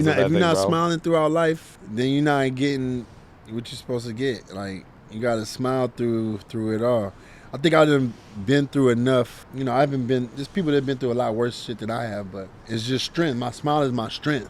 because of that if you're thing, not bro. smiling throughout life, then you're not getting what you're supposed to get. Like, you gotta smile through it all. I think I've been through enough. You know, I haven't been. There's people that have been through a lot worse shit than I have, but it's just strength. My smile is my strength.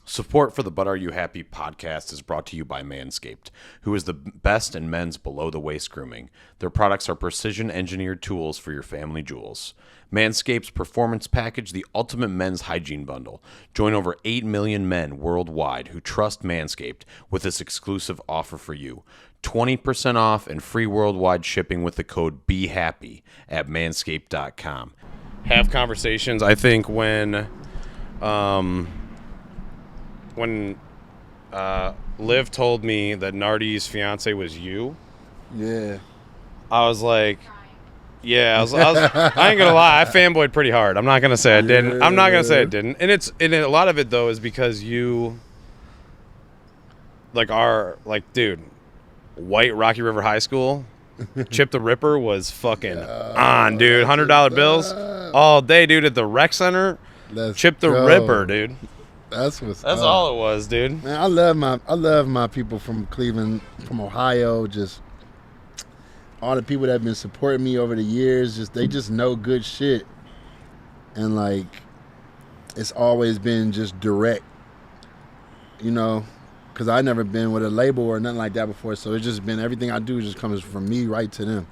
Support for the But Are You Happy podcast is brought to you by Manscaped, who is the best in men's below-the-waist grooming. Their products are precision-engineered tools for your family jewels. Manscaped's Performance Package, the ultimate men's hygiene bundle. Join over 8 million men worldwide who trust Manscaped with this exclusive offer for you. 20% off and free worldwide shipping with the code BEHAPPY at manscaped.com. Have conversations, I think, when Liv told me that Nardi's fiance was you, Yeah. I was like, yeah, I ain't gonna lie, I fanboyed pretty hard. I'm not gonna say I didn't. I'm not gonna say I didn't. And a lot of it though is because you dude, white Rocky River High School, Chip the Ripper was fucking on, dude. $100 bills all day, dude, at the rec center. Chip the Ripper, dude. That's all it was, dude. Man, I love my people from Cleveland, from Ohio. Just all the people that have been supporting me over the years. They just know good shit, and like it's always been just direct, you know, because I never been with a label or nothing like that before. So it's just been everything I do just comes from me right to them,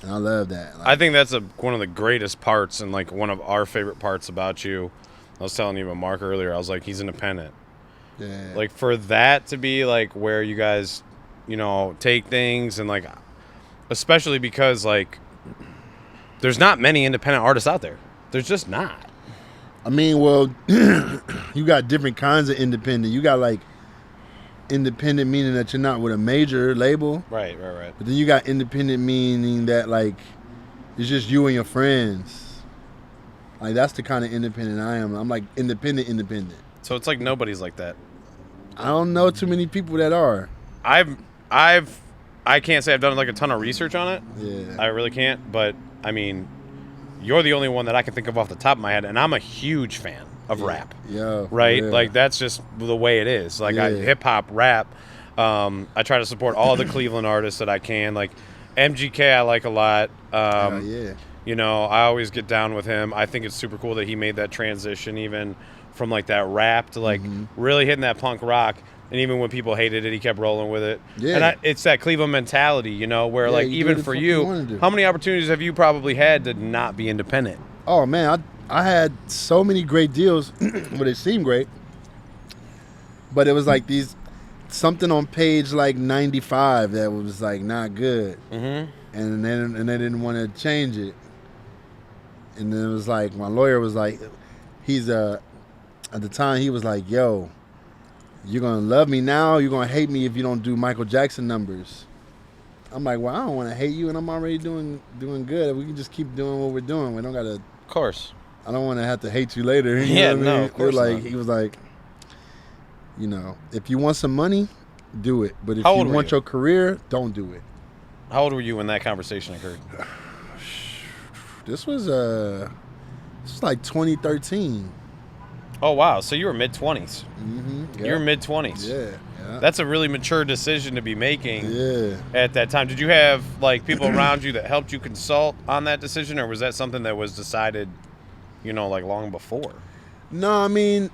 and I love that. Like, I think that's one of the greatest parts, and like one of our favorite parts about you. I was telling you about Mark earlier. I was like, he's independent. Yeah. Like, for that to be, like, where you guys, you know, take things and, like, especially because, like, there's not many independent artists out there. There's just not. I mean, well, you got different kinds of independent. You got, like, independent meaning that you're not with a major label. Right. But then you got independent meaning that, like, it's just you and your friends. Like, that's the kind of independent I am. I'm like independent. So it's like nobody's like that. I don't know too many people that are. I can't say I've done like a ton of research on it. Yeah. I really can't. But I mean, you're the only one that I can think of off the top of my head, and I'm a huge fan of rap. Yeah. Right. Yeah. Like that's just the way it is. Like hip hop, rap. I try to support all the Cleveland artists that I can. Like MGK, I like a lot. Yeah. You know, I always get down with him. I think it's super cool that he made that transition even from, like, that rap to, like, really hitting that punk rock. And even when people hated it, he kept rolling with it. Yeah. And it's that Cleveland mentality, you know, where, like, even for you, how many opportunities have you probably had to not be independent? Oh, man, I had so many great deals, but it seemed great. But it was, like, something on page, like, 95 that was, like, not good. Mm-hmm. And they didn't want to change it. And then it was like, my lawyer was like, at the time he was like, yo, you're going to love me now, you're going to hate me if you don't do Michael Jackson numbers. I'm like, well, I don't want to hate you, and I'm already doing good. We can just keep doing what we're doing. We don't got to. Of course. I don't want to have to hate you later. You yeah, know what I mean? Of course not. He was like, you know, if you want some money, do it. But if How you old were want you? your career, don't do it. How old were you when that conversation occurred? This was like 2013. Oh, wow. So you were mid-20s. Mm-hmm. Yeah. You were mid-20s. Yeah. That's a really mature decision to be making Yeah. at that time. Did you have, like, people around you that helped you consult on that decision, or was that something that was decided, you know, like, long before? No, I mean,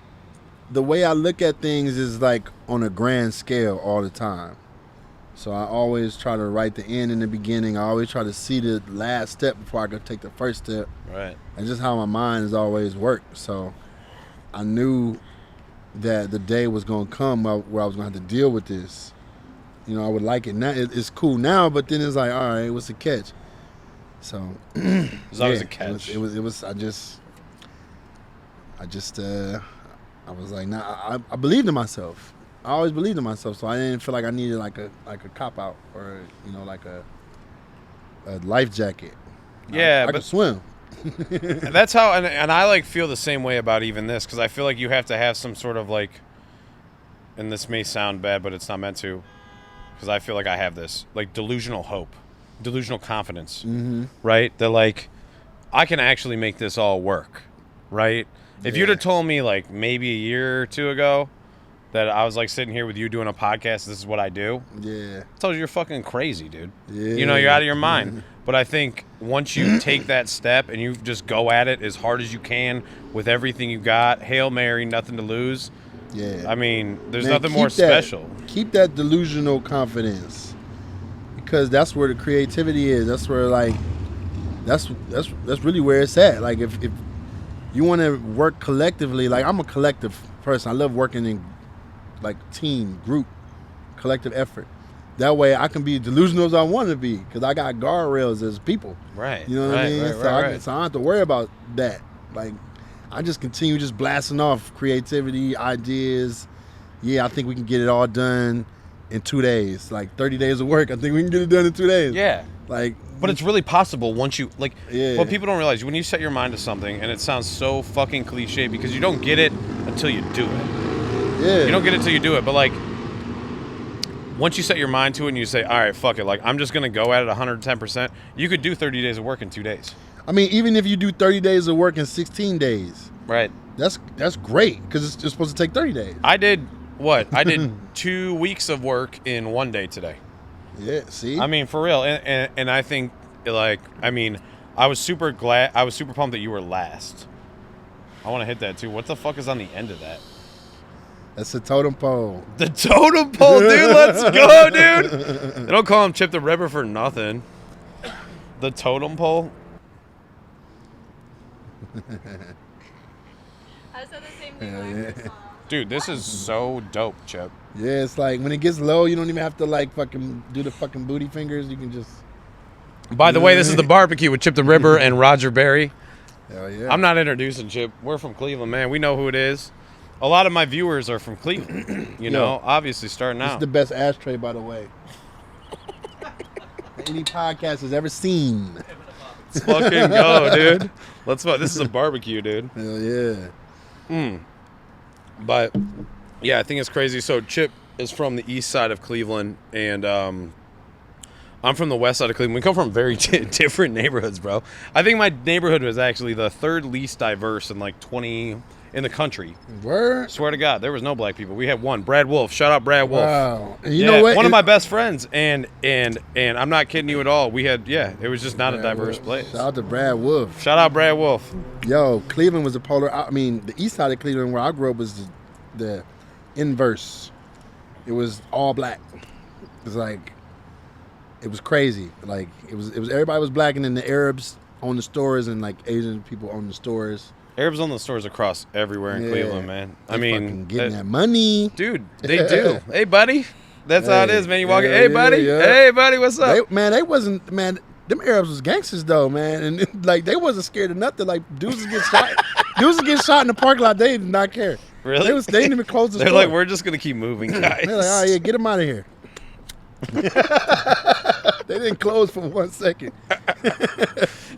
the way I look at things is, like, on a grand scale all the time. So I always try to write the end in the beginning. I always try to see the last step before I could take the first step. Right. That's just how my mind has always worked. So I knew that the day was going to come where I was going to have to deal with this. You know, I would like it now. It's cool now, but then it's like, all right, what's the catch? So There's always a catch. It was. I was like, nah. I believed in myself. I always believed in myself, so I didn't feel like I needed like a cop out or, you know, like a life jacket. Yeah, I could swim. And that's how, and I like feel the same way about even this, because I feel like you have to have some sort of like, and this may sound bad, but it's not meant to, because I feel like I have this, like delusional hope, delusional confidence, right? That like, I can actually make this all work, right? If you'd have told me like maybe a year or two ago that I was like sitting here with you doing a podcast, this is what I do. Yeah. I told you you're fucking crazy, dude. Yeah. You know, you're out of your mind. But I think once you take that step and you just go at it as hard as you can with everything you got, Hail Mary, nothing to lose. Yeah. I mean, there's Man, nothing more special. Keep that delusional confidence, because that's where the creativity is. That's where like, that's really where it's at. Like if you want to work collectively, like I'm a collective person. I love working in like team, group, collective effort. That way I can be delusional as I want to be, because I got guardrails as people. Right. You know what I mean? Right, so I don't have to worry about that. Like, I just continue just blasting off creativity, ideas. Yeah, I think we can get it all done in 2 days. Like 30 days of work, I think we can get it done in 2 days. Yeah. Like, but it's really possible once you, like, Yeah. what people don't realize, when you set your mind to something, and it sounds so fucking cliche because you don't get it until you do it. yeah. You don't get it until you do it, but like, once you set your mind to it and you say, all right, fuck it, like, I'm just going to go at it 110%, you could do 30 days of work in 2 days. I mean, even if you do 30 days of work in 16 days, Right. that's great, because it's supposed to take 30 days. I did what? I did 2 weeks of work in 1 day today. Yeah, see? I mean, for real. And I think, like, I mean, I was super pumped that you were last. I want to hit that too. What the fuck is on the end of that? That's the totem pole. The totem pole, dude. Let's go, dude. They don't call him Chip the Ripper for nothing. The totem pole. I said the same thing Hell when I yeah. first saw him. Dude, this is so dope, Chip. Yeah, it's like when it gets low, you don't even have to like fucking do the fucking booty fingers. You can just. By the way, this is the barbecue with Chip the Ripper and Roger Berry. Hell yeah. I'm not introducing Chip. We're from Cleveland, man. We know who it is. A lot of my viewers are from Cleveland. You know, obviously starting This out. is the best ashtray, by the way. Any podcast has ever seen. Let's fucking go, dude. Let's fuck. This is a barbecue, dude. Hell yeah. But yeah, I think it's crazy. So Chip is from the east side of Cleveland, and I'm from the west side of Cleveland. We come from very different neighborhoods, bro. I think my neighborhood was actually the third least diverse in like 20 in the country. Word. Swear to God, there was no black people. We had one, Brad Wolf. Shout out Brad Wolf. Wow. And you know what? One of my best friends, and I'm not kidding you at all. We had, it was just not a diverse place. Shout out to Brad Wolf. Shout out Brad Wolf. Yo, Cleveland was the polar. I mean, the east side of Cleveland, where I grew up, was the inverse. It was all black. It was like, it was crazy. Like it was everybody was black, and then the Arabs owned the stores, and like Asian people owned the stores. Arabs own the stores across everywhere in Cleveland, man. I They mean, fucking getting that money, dude. They do. Hey, buddy. That's how it is, man. You walk in. Yeah, Hey, buddy. yeah. Hey, buddy. What's up? They wasn't, man. Them Arabs was gangsters though, man, and like they wasn't scared of nothing. Like dudes would get shot. Dudes would get shot in the parking lot. They did not care. Really? They didn't even close the They're store. like, we're just gonna keep moving, guys. They're like, oh yeah, get him out of here. They didn't close for 1 second.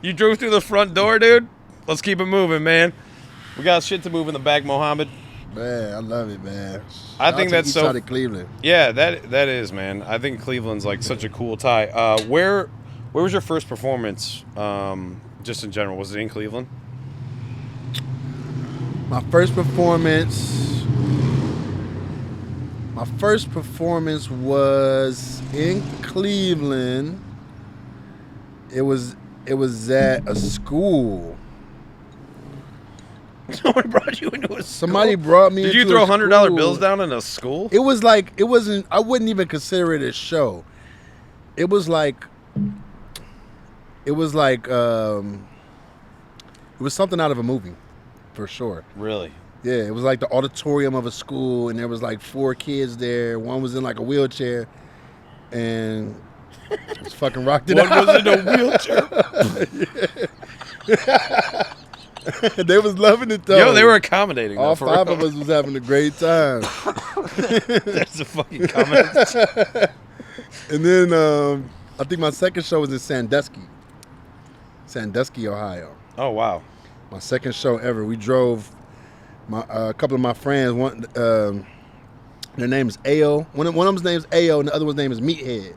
You drove through the front door, dude. Let's keep it moving, man. We got shit to move in the back, Mohammed. Man, I love it, man. I think that's east so- side of Cleveland. Yeah, that is, man. I think Cleveland's like such a cool tie. Where was your first performance? Just in general, was it in Cleveland? My first performance was in Cleveland. It was at a school. Someone brought you into a school? Somebody brought me. Did you into throw a $100 school. bills down in a school? It was like it wasn't. I wouldn't even consider it a show. It was like. It was something out of a movie, for sure. Really? Yeah, it was like the auditorium of a school, and there was like 4 kids there. One was in like a wheelchair, and just fucking rocked it One out. was in a wheelchair. They was loving it though. Yo, they were accommodating. All though, 5 for of real. us was having a great time. That's a fucking comment. And then I think my second show was in Sandusky, Ohio. Oh, wow. My second show ever. We drove a couple of my friends. One, their name is Ao. One of them's name is Ao, and the other one's name is Meathead.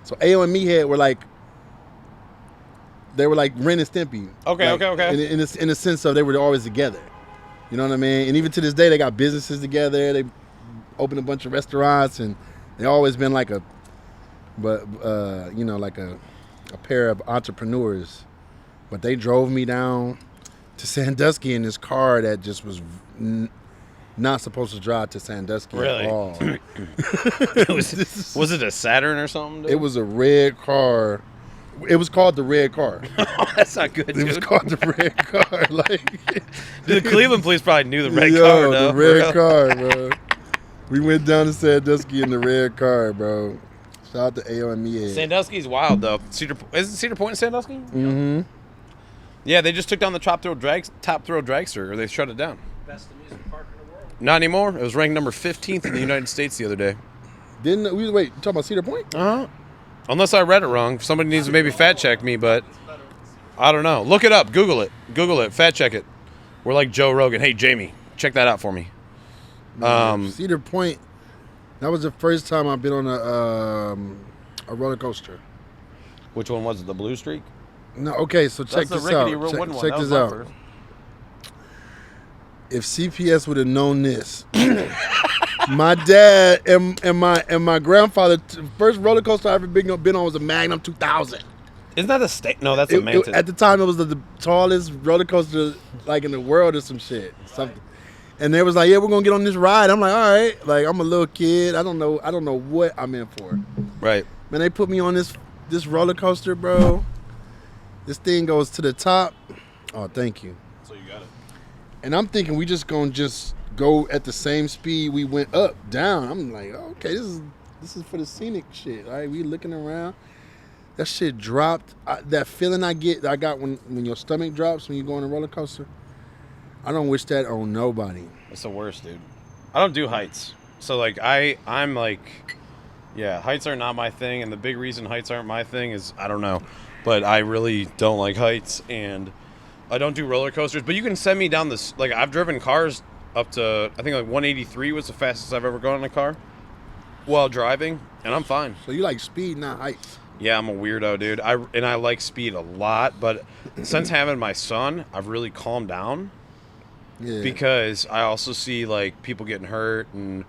So Ao and Meathead were like, Ren and Stimpy. Okay, like, okay. In the sense of they were always together. You know what I mean? And even to this day, they got businesses together. They opened a bunch of restaurants, and they always been like a pair of entrepreneurs. But they drove me down to Sandusky in this car that just was not supposed to drive to Sandusky really? at all. Was it a Saturn or something? Dude? It was a red car. It was called the red car. That's not good, dude. It was called the red car. Like, the Cleveland police probably knew the red car, though. The red car, bro. We went down to Sandusky in the red car, bro. Shout out to AO and me. Sandusky's wild, though. Isn't Cedar Point in Sandusky? Mm-hmm. Yeah, they just took down the Top Thrill Dragster, or they shut it down. Best amusement park in the world. Not anymore. It was ranked number 15th in the United States the other day. Wait, you talking about Cedar Point? Uh-huh. Unless I read it wrong. Somebody needs to maybe fact check me, but I don't know. Look it up. Google it. Fact check it. We're like Joe Rogan. Hey, Jamie, check that out for me. Cedar Point, that was the first time I've been on a roller coaster. Which one was it? The Blue Streak? No, okay, so check That's this the out. rickety wooden one. Check That was this my out. first. If CPS would have known this, my dad and my grandfather, first roller coaster I ever been on was a Magnum 2000. Isn't that a state? No, that's a Mantis. At the time, it was the tallest roller coaster like in the world or some shit. Something. And they was like, yeah, we're gonna get on this ride. I'm like, all right. Like, I'm a little kid. I don't know what I'm in for. Right. Man, they put me on this roller coaster, bro. This thing goes to the top. Oh, thank you. So you got it. And I'm thinking we just gonna go at the same speed we went up, down. I'm like, okay, this is for the scenic shit. All right, we looking around. That shit dropped. That feeling I got when your stomach drops when you go on a roller coaster. I don't wish that on nobody. It's the worst, dude. I don't do heights. So, like, I'm like, yeah, heights are not my thing. And the big reason heights aren't my thing is, I don't know. But I really don't like heights. And I don't do roller coasters. But you can send me down this. Like, I've driven cars up to, I think, like 183 was the fastest I've ever gone in a car while driving. And I'm fine. So you like speed, not heights. Yeah, I'm a weirdo, dude. I like speed a lot. But since having my son, I've really calmed down. Yeah. Because I also see, like, people getting hurt, and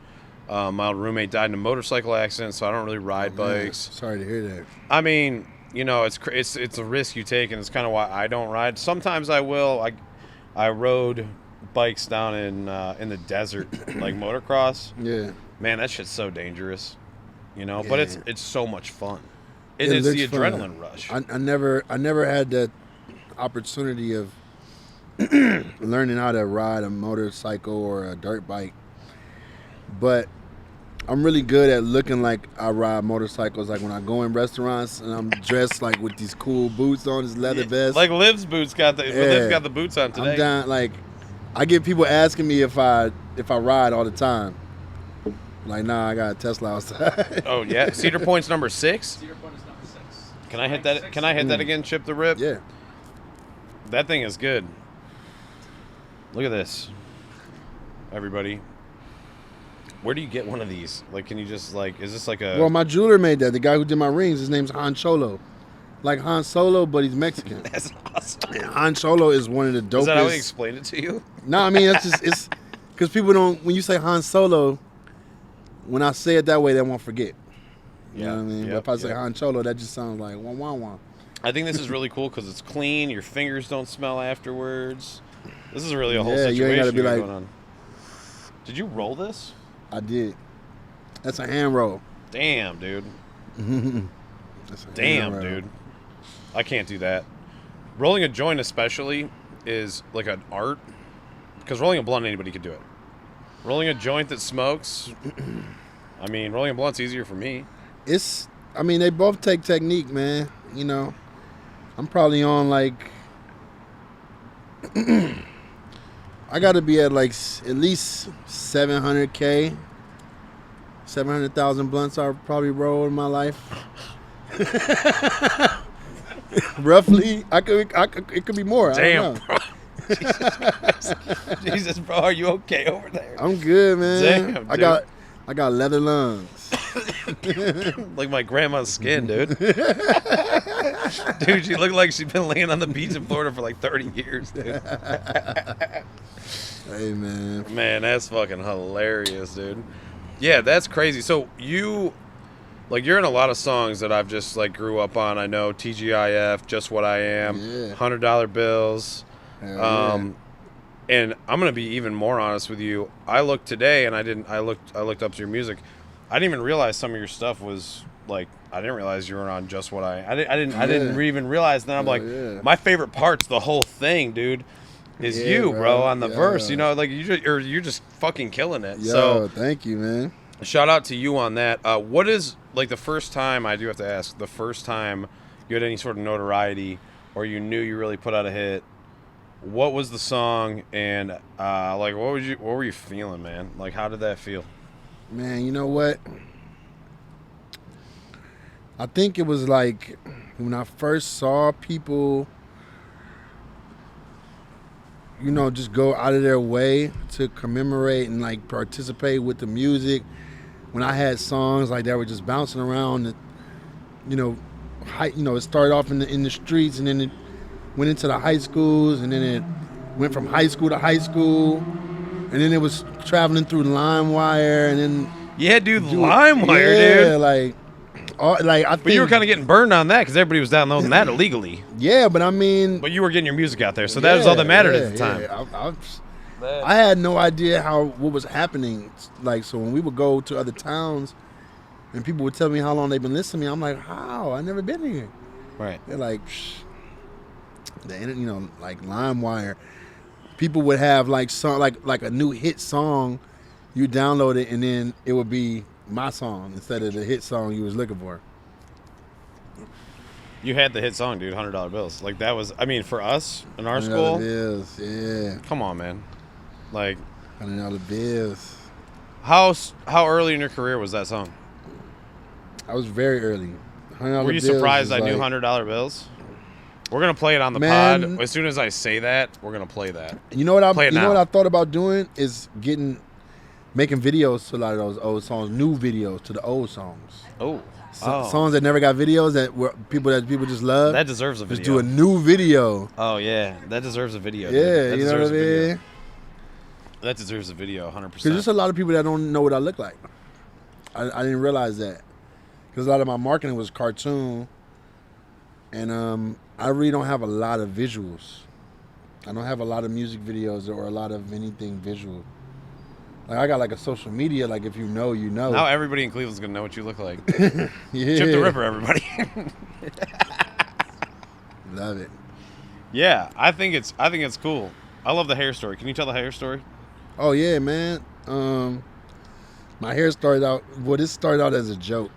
my roommate died in a motorcycle accident, so I don't really ride bikes. Sorry to hear that. I mean, you know, it's a risk you take, and it's kind of why I don't ride. Sometimes I will. I rode bikes down in the desert, like motocross. Yeah. Man, that shit's so dangerous, you know. Yeah. But it's so much fun. It It's the looks fun. adrenaline rush. I never had that opportunity of learning how to ride a motorcycle or a dirt bike, but I'm really good at looking like I ride motorcycles. Like when I go in restaurants and I'm dressed like with these cool boots on, this leather vest. Like Liv's boots Liv's got the boots on today. I'm down. Like I get people asking me if I ride all the time. Like, nah, I got a Tesla outside. Oh yeah, Cedar Point's number 6. Cedar Point is number 6. Can I hit that? Can I hit that again? Chip the rip. Yeah. That thing is good. Look at this, everybody. Where do you get one of these? Like, can you just like? Is this like a? Well, my jeweler made that. The guy who did my rings, his name's Han Solo. Like Han Solo, but he's Mexican. That's awesome. And Han Solo is one of the dopest. Is that how he explained it to you? No, I mean it's because people don't. When you say Han Solo, when I say it that way, they won't forget. You know what I mean? But if I say Han Solo, that just sounds like wah wah wah. I think this is really cool because it's clean. Your fingers don't smell afterwards. This is really a whole Yeah, you ain't situation gotta be like- going on. Did you roll this? I did. That's a hand roll. Damn, dude. That's a hand Damn, roll. dude. I can't do that. Rolling a joint especially is like an art. Because rolling a blunt, anybody could do it. Rolling a joint that smokes, I mean, rolling a blunt's easier for me. I mean, they both take technique, man. You know, I'm probably on like, I got to be at like at least 700K, 700,000 blunts I've probably rolled in my life. Roughly, it could be more. Damn, I don't bro. Jesus, bro, are you okay over there? know. I'm good, man. Damn, I dude. got leather lungs. Like my grandma's skin, dude. Dude, she looked like she'd been laying on the beach in Florida for like 30 years, dude. Hey, man. Man, that's fucking hilarious, dude. Yeah, that's crazy. So you're in a lot of songs that I've just like grew up on. I know TGIF, Just What I Am, Yeah. $100 Bills. Hell yeah. And I'm gonna be even more honest with you. I looked today, and I looked up to your music. I didn't even realize some of your stuff was like. I didn't realize you were on Just What I didn't even realize. Then I'm like, my favorite part's the whole thing, dude. Is Yeah, you, bro, on the Yeah. verse. You know, like you're just fucking killing it. Yo, So thank you, man. shout out to you on that. What is like the first time? I do have to ask. The first time you had any sort of notoriety, or you knew you really put out a hit. What was the song, and like what were you feeling, man? Like how did that feel? Man, you know what? I think it was like when I first saw people, you know, just go out of their way to commemorate and like participate with the music. When I had songs like that were just bouncing around, you know, it started off in the streets, and then it went into the high schools, and then it went from high school to high school, and then it was traveling through LimeWire, and then Yeah, dude, LimeWire, dude. like I think. But you were kind of getting burned on that because everybody was downloading that illegally. Yeah, but I mean. But you were getting your music out there, so that was all that mattered at the time. Yeah. I had no idea what was happening. Like, so when we would go to other towns, and people would tell me how long they've been listening to me, I'm like, how? I never been here. Right. They're like, like LimeWire. People would have like song like a new hit song, you download it, and then it would be my song instead of the hit song you was looking for. You had the hit song, dude, $100 Bills. Like that was, I mean, for us in our $100 school. bills, yeah. Come on, man. Like $100 bills. how early in your career was that song? I was very early. $100 Were you bills surprised is I knew like- $100 Bills? We're gonna play it on the Man. pod. As soon as I say that, we're gonna play that. You know what Play it know now. what I thought about doing is making videos to a lot of those old songs, new videos to the old songs. Oh, Songs that never got videos that people just love. that deserves a just video. do a new video. Oh yeah, that deserves a video. dude. Yeah, That you know what I deserves a video. mean? That deserves a video, 100%. Because there's a lot of people that don't know what I look like. I didn't realize that. Because a lot of my marketing was cartoon. And I really don't have a lot of visuals. I don't have a lot of music videos or a lot of anything visual. Like I got like a social media, like if you know, you know. Now everybody in Cleveland's gonna know what you look like. Yeah. Chip the Ripper, everybody. Love it. Yeah, I think it's cool. I love the hair story. Can you tell the hair story? Oh yeah, man. My hair started out. Well, this started out as a joke.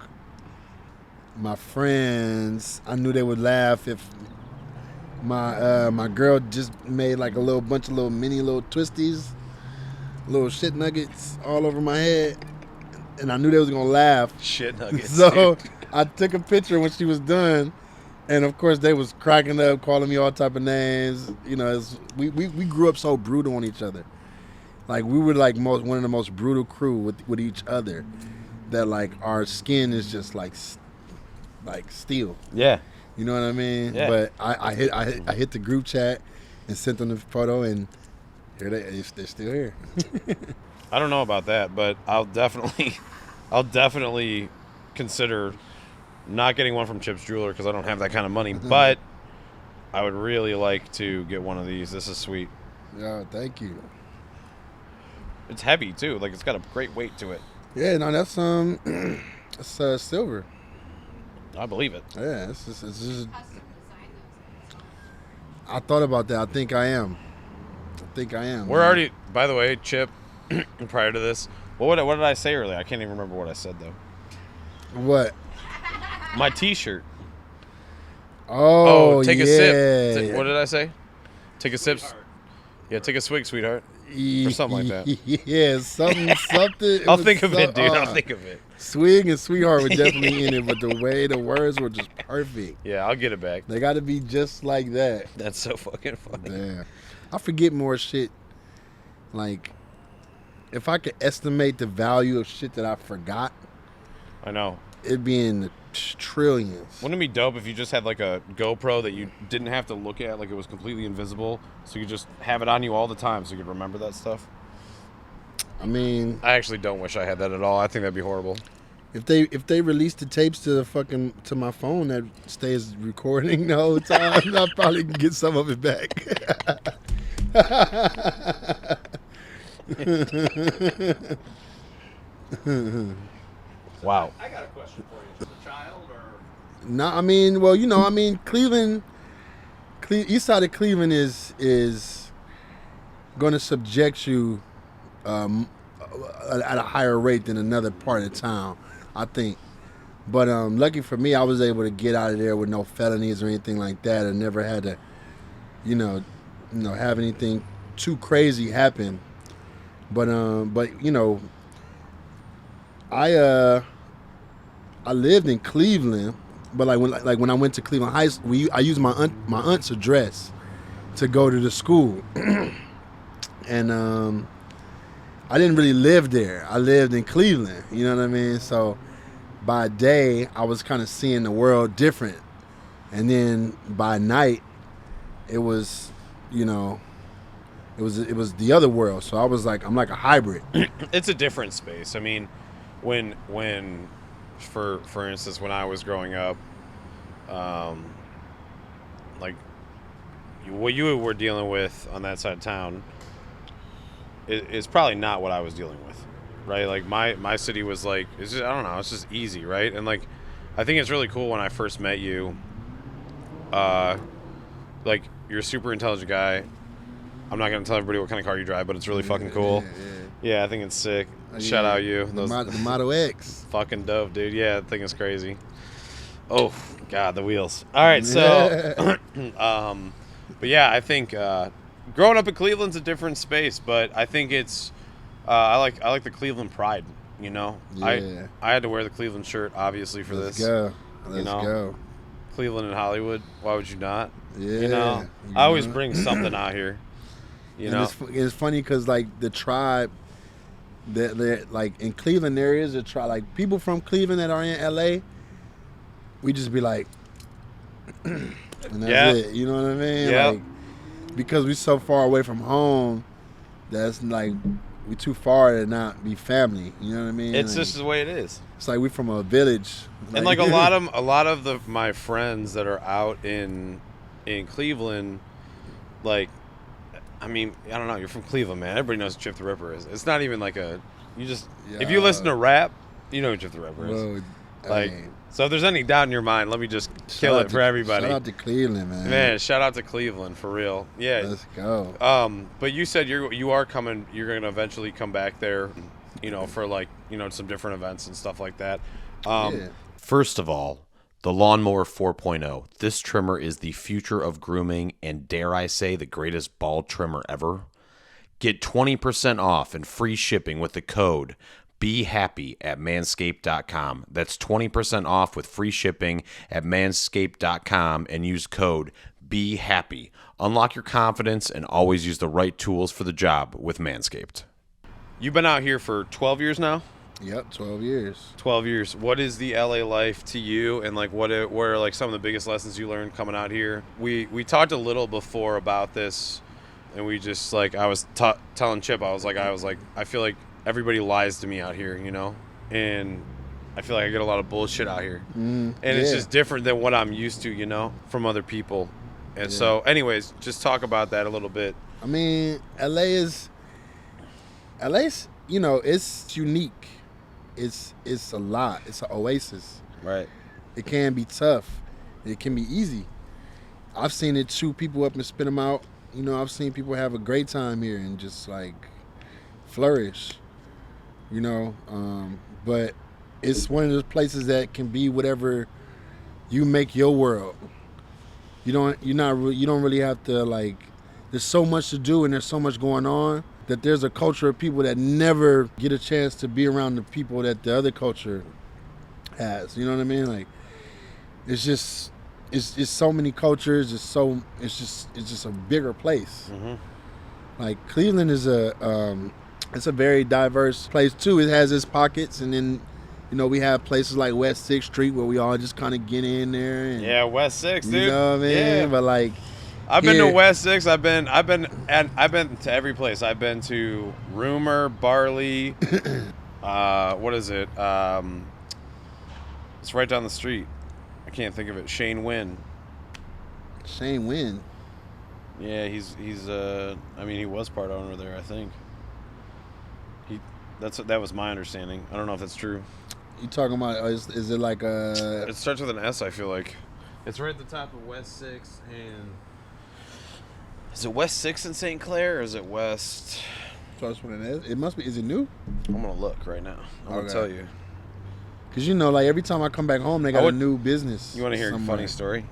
My friends, I knew they would laugh if my girl just made like a little bunch of mini twisties, little shit nuggets all over my head, and I knew they was gonna laugh. Shit nuggets. So dude. I took a picture when she was done, and of course they was cracking up, calling me all type of names. You know, we grew up so brutal on each other. Like we were like one of the most brutal crew with each other. That like our skin is just like steel. Yeah. You know what I mean? Yeah. But I hit the group chat and sent them the photo, and here they're still here. I don't know about that, but I'll definitely consider not getting one from Chip's Jeweler because I don't have that kind of money. But I would really like to get one of these. This is sweet. Yeah, thank you. It's heavy too. Like it's got a great weight to it. Yeah, no, that's that's silver. I believe it. Yeah, it's just. I thought about that. I think I am. We're already. By the way, Chip. Prior to this, what did I say earlier? I can't even remember what I said though. What? My T-shirt. Oh, take yeah. a sip. What did I say? Take a sip. Yeah, take a swig, sweetheart. or something like that. Yeah, something. It I'll was think of so- it, dude. I'll think of it. Swing and Sweetheart were definitely in it, but the way the words were just perfect. Yeah, I'll get it back. They got to be just like that. That's so fucking funny. Damn. I forget more shit. Like, if I could estimate the value of shit that I forgot, I know. it'd be in the trillions. Wouldn't it be dope if you just had like a GoPro that you didn't have to look at, like it was completely invisible, so you could just have it on you all the time so you could remember that stuff? I mean, I actually don't wish I had that at all. I think that'd be horrible. if they release the tapes to my phone that stays recording the whole time, I probably can get some of it back. Wow. I got a question for you. Is it a child or? No, I mean, well, Cleveland, east side of Cleveland is going to subject you at a higher rate than another part of town, I think. But lucky for me, I was able to get out of there with no felonies or anything like that, and never had to, have anything too crazy happen. But I lived in Cleveland, but when I went to Cleveland High School, I used my aunt's address to go to the school, and I didn't really live there. I lived in Cleveland, you know what I mean? So by day, I was kind of seeing the world different, and then by night, it was, it was the other world. So I was like, I'm like a hybrid. It's a different space. I mean, when for instance, when I was growing up, like what you were dealing with on that side of town is probably not what I was dealing with, right? Like my city was like, it's just, I don't know, it's just easy, right? And like, I think it's really cool when I first met you. Like, you're a super intelligent guy. I'm not gonna tell everybody what kind of car you drive, but it's really fucking cool. Yeah, I think it's sick. Shout out you. The Model X. Fucking dope, dude. Yeah, that thing is crazy. Oh, God, the wheels. All right, so, but yeah, I think growing up in Cleveland's a different space, but I think it's, I like the Cleveland pride, Yeah. I had to wear the Cleveland shirt, obviously, for Let's this. go. Let's go. Cleveland and Hollywood, why would you not? Yeah. I always bring something out here. It's funny because like the tribe that like in Cleveland there is a tribe, like people from Cleveland that are in LA, we just be like, and that's it. You know what I mean? Yeah. Like, because we so far away from home, that's like we too far to not be family. You know what I mean? It's like, just the way it is. It's like we from a village. And like a lot of my friends that are out in Cleveland, like, I mean, I don't know, you're from Cleveland, man. Everybody knows who Chip the Ripper is. It's not even like if you listen to rap, you know who Chip the Ripper is. Like, so if there's any doubt in your mind, let me just kill it for everybody. Shout out to Cleveland, man. Man, shout out to Cleveland, for real. Yeah. Let's go. But you said you are coming, you're going to eventually come back there, for like, some different events and stuff like that. Yeah. First of all, the Lawnmower 4.0. This trimmer is the future of grooming and, dare I say, the greatest bald trimmer ever. Get 20% off and free shipping with the code BeHappy at manscaped.com. That's 20% off with free shipping at manscaped.com and use code BeHappy. Unlock your confidence and always use the right tools for the job with Manscaped. You've been out here for 12 years now? Yep, 12 years. 12 years. What is the LA life to you, and like what are like some of the biggest lessons you learned coming out here? We talked a little before about this, and we just like I was telling Chip, I was like I feel like everybody lies to me out here, and I feel like I get a lot of bullshit out here, and it's just different than what I'm used to, from other people. And so, anyways, just talk about that a little bit. I mean, LA's it's unique. It's a lot. It's an oasis. Right. It can be tough. It can be easy. I've seen it chew people up and spit them out. I've seen people have a great time here and just like flourish. But it's one of those places that can be whatever you make your world. You don't really have to like. There's so much to do and there's so much going on. that there's a culture of people that never get a chance to be around the people that the other culture has. You know what I mean? Like, it's just so many cultures. It's just a bigger place. Like Cleveland is it's a very diverse place too. It has its pockets, and then we have places like West 6th Street where we all just kind of get in there. And, Yeah, West 6th, dude. You know what I mean? Yeah. But like, I've been to West 6th. I've been to every place. I've been to Rumor, Barley. What is it? It's right down the street. I can't think of it. Shane Wynn. Shane Wynn. Yeah, he's I mean, he was part owner there, I think. That was my understanding. I don't know if that's true. You talking about? Is it like a? It starts with an S, I feel like. It's right at the top of West 6th and. Is it West 6th in St. Clair or is it West? Starts with an S. It must be. Is it new? I'm gonna look right now. I'm gonna tell you. Cause like every time I come back home, they got a new business. You want to hear somewhere. a funny story?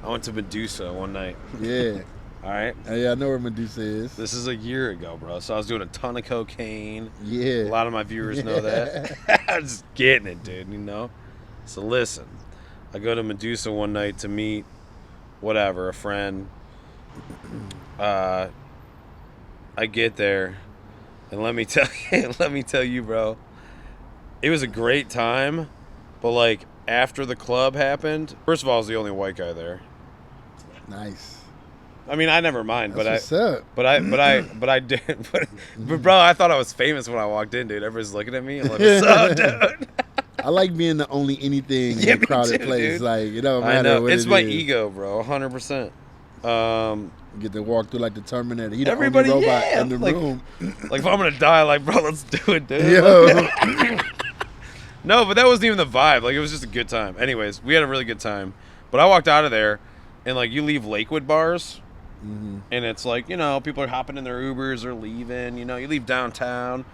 I went to Medusa one night. Yeah. All right. Yeah, I know where Medusa is. This is a year ago, bro. So I was doing a ton of cocaine. Yeah. A lot of my viewers know that. I'm just getting it, dude, So listen, I go to Medusa one night to meet, a friend. I get there, and let me tell you, bro, it was a great time, but like after the club happened, first of all, I was the only white guy there. Nice. I mean, I never mind, but I did. But bro, I thought I was famous when I walked in, dude. Everybody's looking at me. I'm like, what's up, dude? I like being the only anything in a crowded place. Dude. Like, it don't matter. I know. What It's it my is. ego, bro. 100%. You get to walk through like the Terminator. He the Everybody, only robot yeah. in the Like, room. Like if I'm gonna die, like bro, let's do it, dude. Yo. No, but that wasn't even the vibe. Like it was just a good time. Anyways, we had a really good time. But I walked out of there, and like you leave Lakewood bars. Mm-hmm. And it's like, people are hopping in their Ubers or leaving, you leave downtown,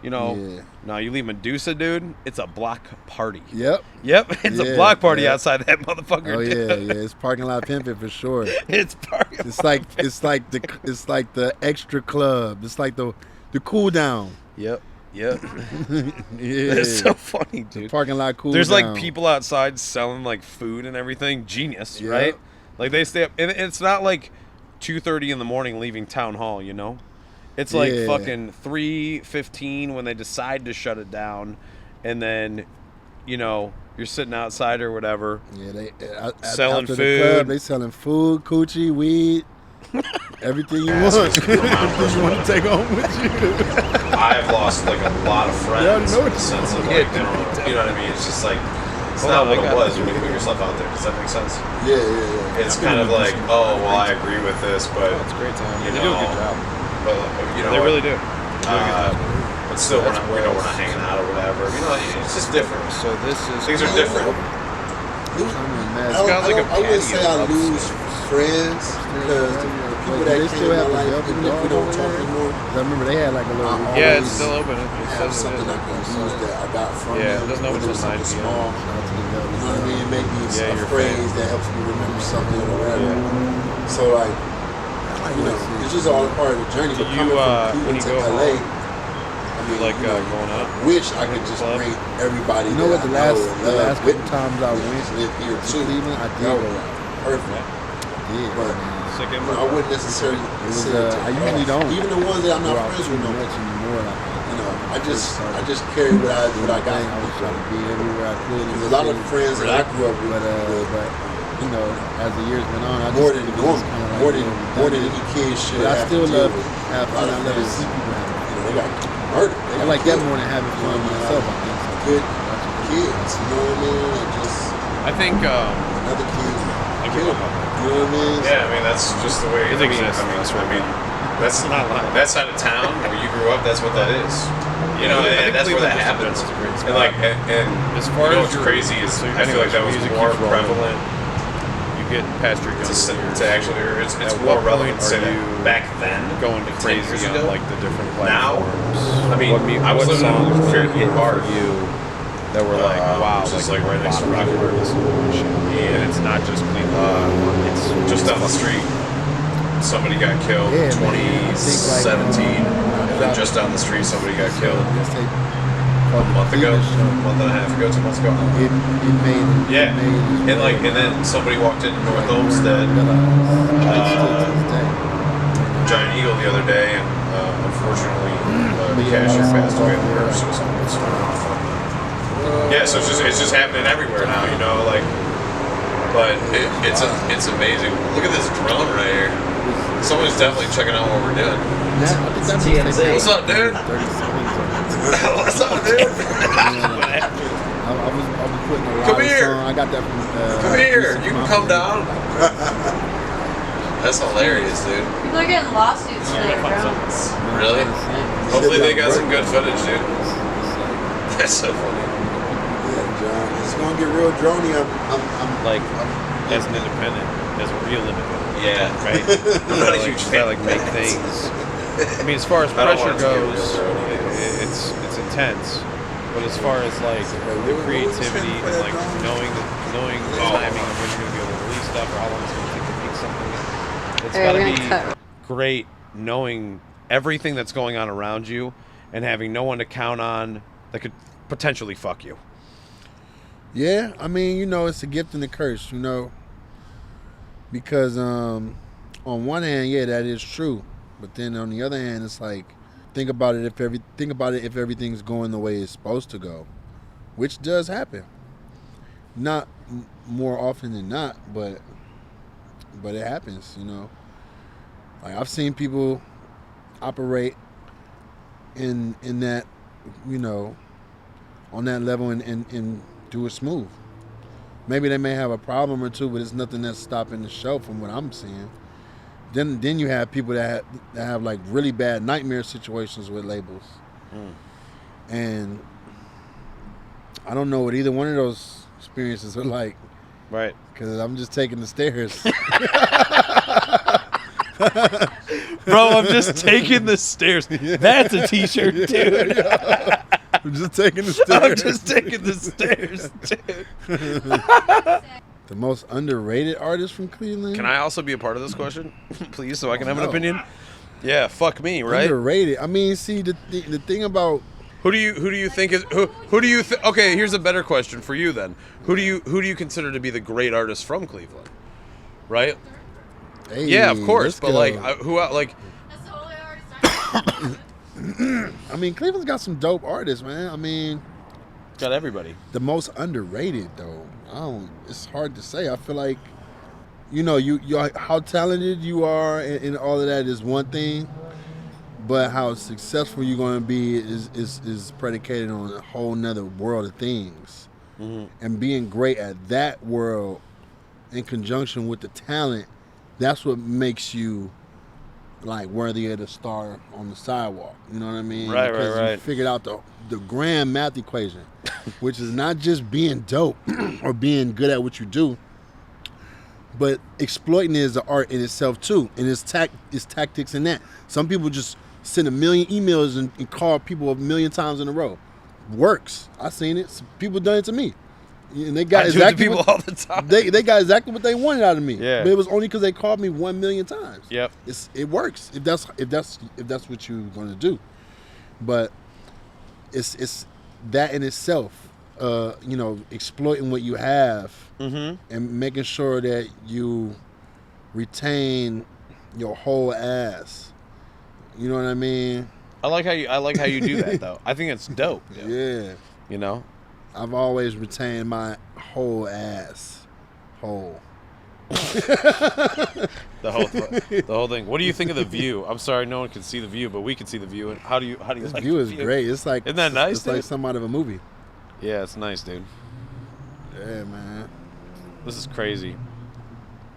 Yeah. No, you leave Medusa, dude, it's a block party. Yep. It's a block party outside that motherfucker. Oh dude. yeah, it's parking lot pimping for sure. It's parking. It's like the extra club. It's like the cool down. Yep. Yeah. It's so funny, dude. The parking lot cool There's down. like people outside selling like food and everything. Genius, Yep. right? Like they stay up, and it's not like 2:30 in the morning leaving town hall, It's like fucking 3:15 when they decide to shut it down, and then, you're sitting outside or whatever. Yeah, they selling after food. The club, they selling food, coochie, weed, everything you want. Everything you want to take home with you. I've lost like a lot of friends Yeah, I know in what the you sense of mean. like, they don't, you know what I mean? It's just like, it's Hold not on, what I it got was it. when you put yourself out there. Does that make sense? Yeah. It's kind of like, oh, well, I agree with this, but, It's a great time. You They do a know, good job. but They really do. They do a good job. but still, we're not hanging out or whatever. It's just different. So this is Things are different. got like a I wouldn't say I patio lose friends because the people that they came still in have my the life, even if we don't talk anymore, I remember they had like a little. Yeah, it's still open. It have says it something I is. can use that I got from Yeah, them. it doesn't open whether till it's 9 something p.m. small. You know what I mean? It may be Yeah, a you're phrase that helps me remember something or whatever. So like, it's just all a part of the journey. Do But you, coming when from you Cleveland go to LA, home, I mean, like going out? wish I could just Club? bring everybody. You know what? that The I last know and love couple with me. times I went Just live here to too. Cleveland, I did That go would be out. perfect. Yeah, But Sick I input. wouldn't necessarily was, consider it I usually don't even the ones that I'm go not out friends too with no more. much anymore. Like, I just carry what I got. I was trying to be everywhere I could. There's a lot of friends that I grew up with, but as the years went on, I just more than it was normal, kinda like, more than any kids should But I have still to deal love with. have A fun. lot I of love to friends, see people have fun. they got murdered. They I got like that killed. more than having fun myself. I think. Good kids, you know what I mean? And just I think another kid I give killed. up on that. You know what I mean? Yeah, I mean, that's just the way It exists. that's not lying. that side of town where you grew up. That's what that is. I And think that's where that Cleveland happens. is a great spot. And like, and As far you know as what's your- crazy is so I feel like that was music more keeps rolling. prevalent You get past your gun to actually, or it's At more what relevant point to say are that you back then, going like 10 crazy years on ago. like the different Now, platforms. I mean, I was what living in songs fairly hit hard. for you that were like, wow, which is like right next to wow, Rockford. this is bullshit. Yeah. And it's not just Cleveland. It's Just down the street, somebody got killed in Yeah, man. I think, like, 2017. And then just down the street, somebody got killed a month and a half ago, 2 months ago. It made Yeah, and then somebody walked into North Olmsted, Giant Eagle the other day, and unfortunately, the cashier passed away of overdose. Yeah, so it's just happening everywhere now, you know, like. But it's amazing. Look at this drone right here. Someone's definitely checking out what we're doing. What's up, dude? What's up, dude? I was putting a lot Come here. song. I got that from. Come here. You can come down. That's hilarious, dude. People are getting lawsuits for their drones. Really? Hopefully they got some good footage, dude. That's so funny. John, it's gonna get real droney. As an independent, as a real independent. Yeah. Right? I'm not a huge fan. Like make things. I mean, as far as I don't pressure want it to get goes, real droney. it's intense. But as far as like the creativity and like knowing the timing of when you're gonna be able to release stuff or how long it's gonna take to make something, it's gotta be great knowing everything that's going on around you and having no one to count on that could potentially fuck you. Yeah, I mean, you know, it's a gift and a curse, you know, because on one hand, yeah, that is true, but then on the other hand, it's like think about it if everything's going the way it's supposed to go, which does happen, not more often than not, but it happens, you know. Like I've seen people operate in that, you know, on that level and do it smooth. Maybe they may have a problem or two, but it's nothing that's stopping the show from what I'm seeing. Then you have people that have like really bad nightmare situations with labels. And I don't know what either one of those experiences are like. Right. Because I'm just taking the stairs. Bro, I'm just taking the stairs. That's a t-shirt, dude. I'm just taking the stairs. I'm just taking the stairs, dude. The most underrated artist from Cleveland? Can I also be a part of this question, please, so I can have an opinion? Yeah, fuck me, right? Underrated. I mean, see, the thing about Who do you think is who do you okay, here's a better question for you then. Who do you consider to be the great artist from Cleveland? Right? hey, Yeah, of course, but go. like who like That's the only artist I mean, Cleveland's got some dope artists, man. I mean, got everybody. the most underrated though. It's hard to say. I feel like, you know, you how talented you are and all of that is one thing, but how successful you're going to be is predicated on a whole nother world of things. And being great at that world in conjunction with the talent, that's what makes you like worthy of the star on the sidewalk. You know what I mean? Right, because right. you figured out the grand math equation, which is not just being dope or being good at what you do, but exploiting it as an art in itself too. And it's tactics in that. Some people just send a million emails and call people a million times in a row. Works. I've seen it. Some people done it to me. And they got I do it to people all the time. They got exactly what they wanted out of me. Yeah. But it was only because they called me 1 million times. Yep. It works if that's what you're gonna do. But it's that in itself, you know, exploiting what you have and making sure that you retain your whole ass. You know what I mean? I like how you do that though. I think it's dope. Dude. Yeah. You know? I've always retained my whole ass. Whole. The whole thing. What do you think of the view? I'm sorry, no one can see the view, but we can see the view. And how do you This like view the is great. It's like Isn't that nice, It's like dude? some out of a movie. Yeah, it's nice, dude. Yeah, man. This is crazy.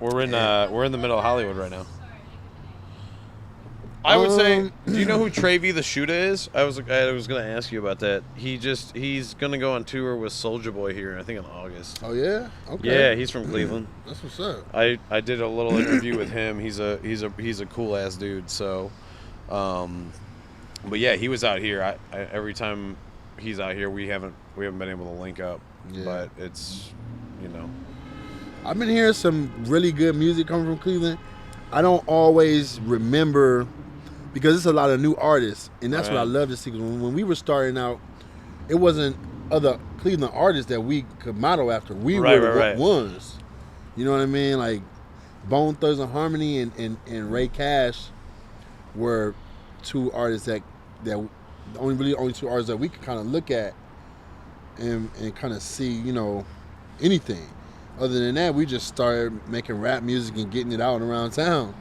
We're in the middle of Hollywood right now. I would say, do you know who Trevi the Shooter is? I was gonna ask you about that. He's gonna go on tour with Soulja Boy here, I think in August. Oh yeah. Okay. Yeah, he's from Cleveland. That's what's up. I did a little interview with him. He's a cool ass dude. So, but yeah, he was out here. I every time he's out here, we haven't been able to link up. Yeah. But it's, you know. I've been hearing some really good music coming from Cleveland. I don't always remember because it's a lot of new artists, and that's what I love to see. Because when we were starting out, it wasn't other Cleveland artists that we could model after. We were the ones. You know what I mean? Like Bone Thugs and Harmony and Ray Cash were two artists that only two artists that we could kind of look at and kind of see, you know, anything. Other than that, we just started making rap music and getting it out around town.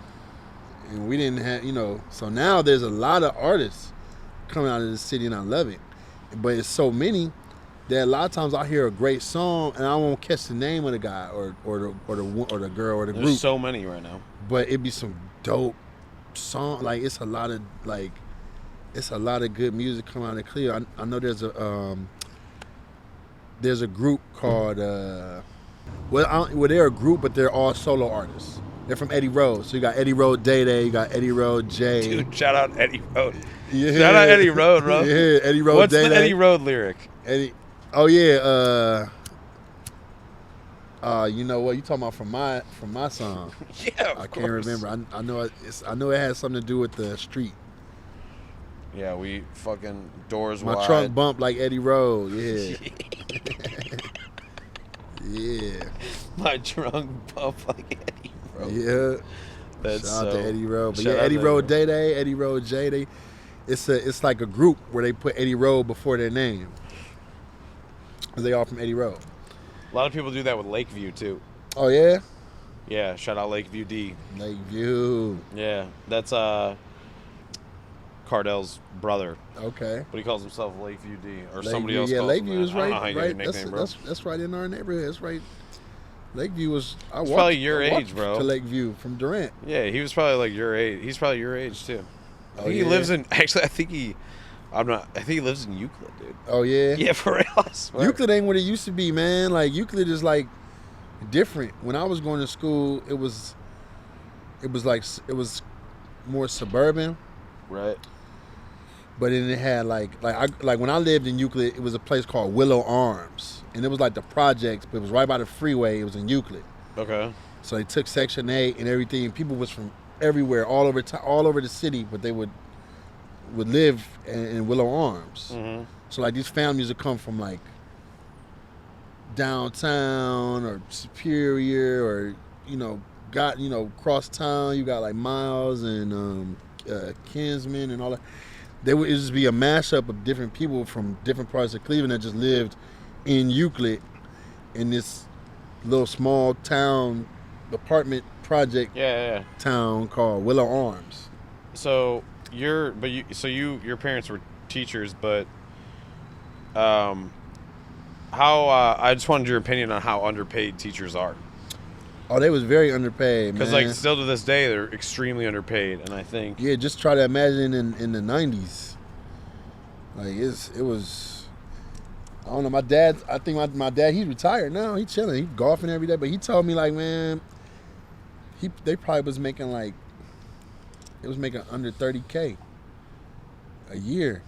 And we didn't have, you know, so now there's a lot of artists coming out of the city, and I love it. But it's so many that a lot of times I hear a great song and I won't catch the name of the guy or the girl or the group. There's so many right now. But it'd be some dope song. Like it's a lot of good music coming out of Cleveland. I know there's a group called they're a group, but they're all solo artists. They're from Eddie Road. So you got Eddie Road Day, you got Eddie Road J. Dude, shout out Eddie Road. Yeah. Shout out Eddie Road, bro. Yeah, Eddie Road What's Day. the Eddie Road lyric? Oh yeah, you know what? You talking about from my song? Yeah, I can't remember. I know it has something to do with the street. Yeah, we fucking doors my wide. trunk bump like Eddie Road. Yeah. Yeah. My trunk bump like Eddie Road. Yeah. That's shout out to Eddie Road. But shout yeah, out Eddie to Road Day, Eddie Road J. It's like a group where they put Eddie Road before their name. They all from Eddie Road. A lot of people do that with Lakeview too. Oh yeah? Yeah, shout out Lakeview D. Lakeview. Yeah, that's Cardell's brother. Okay. But he calls himself Lakeview D, or Lakeview, somebody else. Yeah, calls Lakeview him is that. I don't know right. how you get your nickname, bro. That's right in our neighborhood. That's right. Lakeview was. I walked, probably your I walked age, bro. To Lakeview from Durant. Yeah, he was probably like your age. He's probably your age too. I think he yeah? lives in. Actually, I think he lives in Euclid, dude. Oh yeah. Yeah, for real. I swear. Euclid ain't what it used to be, man. Like Euclid is like different. When I was going to school, it was more suburban. Right. But then it had like when I lived in Euclid, it was a place called Willow Arms, and it was like the projects, but it was right by the freeway. It was in Euclid. Okay. So they took Section 8 and everything, and people was from everywhere, all over the city, but they would live in Willow Arms. Mm-hmm. So like these families would come from like downtown or Superior or cross town. You got like Miles and Kinsman and all that. It would just be a mashup of different people from different parts of Cleveland that just lived in Euclid in this little small town apartment project town called Willow Arms. So your parents were teachers, but how I just wanted your opinion on how underpaid teachers are. Oh, they was very underpaid, man. Because like still to this day, they're extremely underpaid, and I think just try to imagine in the 90s. Like it was. I don't know. My dad. I think my dad. He's retired now. He's chilling. He's golfing every day. But he told me like, man, they probably was making like. It was making under $30K a year.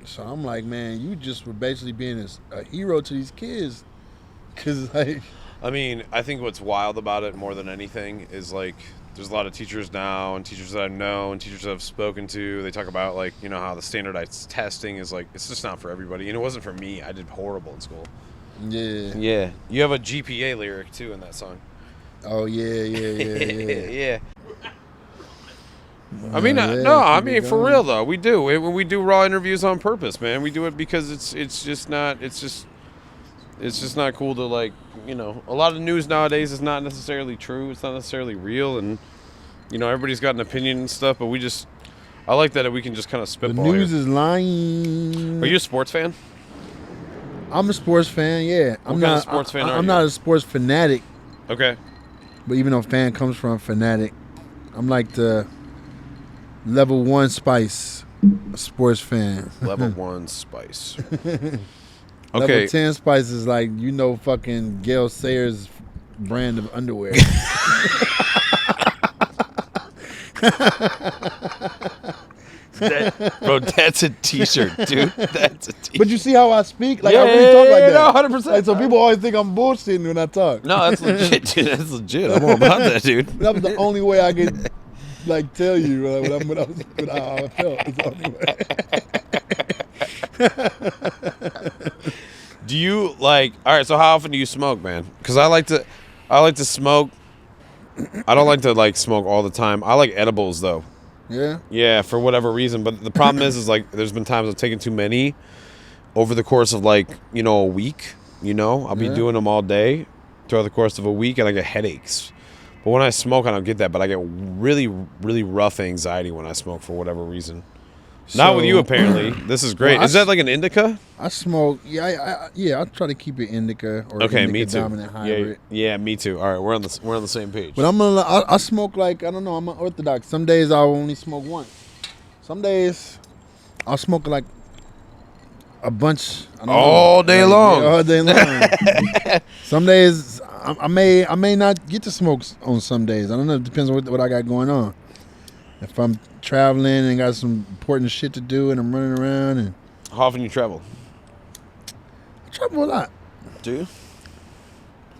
So I'm like, man, you just were basically being a hero to these kids, because like. I mean, I think what's wild about it more than anything is like there's a lot of teachers now and teachers that I know and teachers that I've spoken to. They talk about like, you know, how the standardized testing is like, it's just not for everybody. And it wasn't for me. I did horrible in school. Yeah. Yeah. You have a GPA lyric too in that song. Oh yeah. Yeah. I mean, I mean, for real though, we do. We do raw interviews on purpose, man. We do it because it's just not cool to like, you know, a lot of news nowadays is not necessarily true. It's not necessarily real, and you know, everybody's got an opinion and stuff. But I like that we can just kind of spitball. The news is lying. Are you a sports fan? I'm a sports fan. Yeah, What kind of sports fan are you? I'm not a sports fanatic. Okay. But even though fan comes from fanatic, I'm like the level 1 spice sports fan. Level 1 spice. Level Okay. 10 spice is like, you know, fucking Gail Sayers brand of underwear. Bro, that's a t-shirt, dude. That's a t-shirt. But you see how I speak? Like, Yeah, I really talk like that. no, 100%. Like, so people always think I'm bullshitting when I talk. No, that's legit, dude. That's legit. I'm all about that, dude. That was the only way I could like tell you what how I felt. It's the only way. Do you like? All right. So how often do you smoke, man? Because I like to smoke. I don't like to like smoke all the time. I like edibles though. Yeah. Yeah, for whatever reason. But the problem is like there's been times I've taken too many over the course of like a week. I'll be doing them all day throughout the course of a week, and I get headaches. But when I smoke, I don't get that. But I get really, really rough anxiety when I smoke for whatever reason. Not with you, apparently. This is great. Well, is that like an indica? I smoke. Yeah, I try to keep it indica or Okay, indica me too. dominant hybrid. Yeah, me too. All right, we're on the same page. But I smoke like I don't know. I'm unorthodox. Some days I'll only smoke once. Some days I'll smoke like a bunch. I don't All know. day Like, long. yeah, all day long. Some days I may not get to smoke on some days. I don't know. It depends on what I got going on. If I'm traveling and got some important shit to do and I'm running around and How often you travel? I travel a lot. Do you?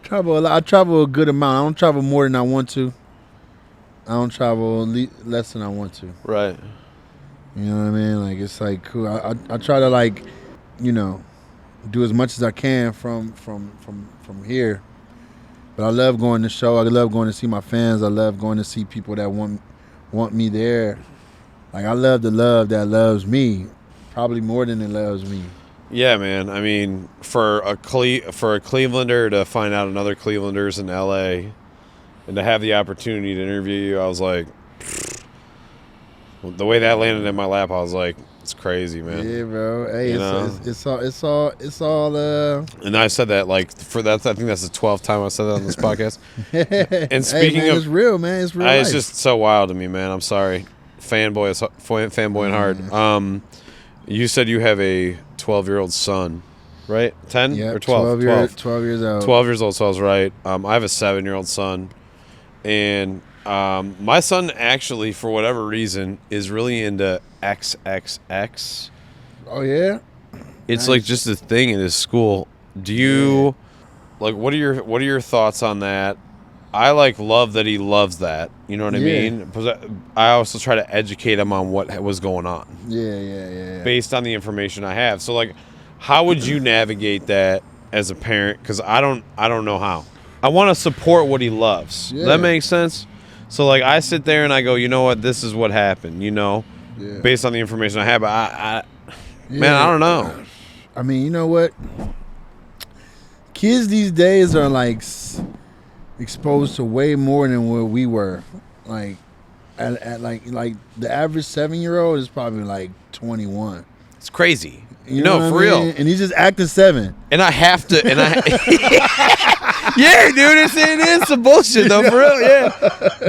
I travel a good amount. I don't travel more than I want to. I don't travel less than I want to. Right. You know what I mean? Like it's like cool. I try to like, do as much as I can from here. But I love going to show. I love going to see my fans. I love going to see people that want me there. Like I love the love that loves me, probably more than it loves me. Yeah, man. I mean, for a Clevelander to find out another Clevelander's in LA and to have the opportunity to interview you, I was like, the way that landed in my lap, I was like, it's crazy, man. Yeah, bro. Hey, it's all. And I said that like for that. I think that's the 12th time I said that on this podcast. And speaking hey, man, of, it's real, man. It's real. it's life. just so wild to me, man. I'm sorry, fanboying hard. You said you have a 12-year-old son, right? 10 Yep, or 12? 12 years old. 12 years old, so I was right. I have a 7-year-old son, and my son actually, for whatever reason, is really into XXX. Oh yeah. It's Nice. like just a thing in his school. Do you like what are your thoughts on that? I like love that he loves that. You know what I Yeah. mean? Because I also try to educate him on what was going on Yeah. based on the information I have. So like, how would you navigate that as a parent? Because I don't know how. I want to support what he loves. Yeah. That makes sense. So like, I sit there and I go, you know what? This is what happened. Yeah. Based on the information I have. But man, Yeah. I don't know. I mean, you know what? Kids these days are like exposed to way more than what we were. Like, at like the average 7-year-old is probably like 21. It's crazy. You know what for I real. mean? And he's just acting 7. And I have to, and I, yeah, dude, it is some bullshit though, for real, yeah.